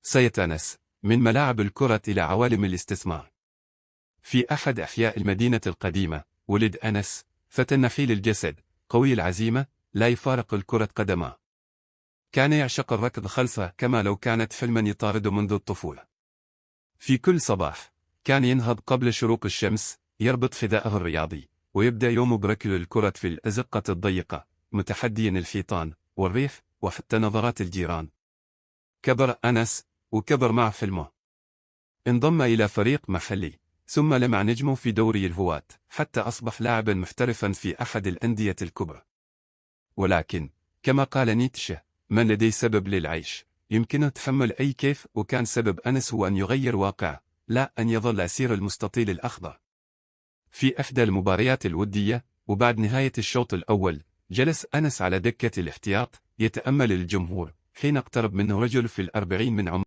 صيد أنس من ملاعب الكرة إلى عوالم الاستثمار. في أحد أحياء المدينة القديمة ولد أنس، فتى نحيل الجسد قوي العزيمة لا يفارق الكرة قدمه. كان يعشق الركض خلفه كما لو كانت حلما يطارد منذ الطفولة. في كل صباح كان ينهض قبل شروق الشمس، يربط حذاءه الرياضي ويبدأ يومه بركل الكرة في الأزقة الضيقة، متحديا الحيطان والريف وحتى نظرات الجيران. كبر أنس وكبر مع حلمه. انضم إلى فريق محلي، ثم لمع نجمه في دوري الهواة، حتى أصبح لاعبا محترفا في أحد الأندية الكبرى. ولكن كما قال نيتشه: من لديه سبب للعيش يمكنه تحمل أي كيف، وكان سبب أنس هو أن يغير واقعه، لا أن يظل أسير المستطيل الأخضر. في إحدى المباريات الودية وبعد نهاية الشوط الأول، جلس أنس على دكة الاحتياط يتأمل الجمهور، حين اقترب منه رجل في 40 من عمره.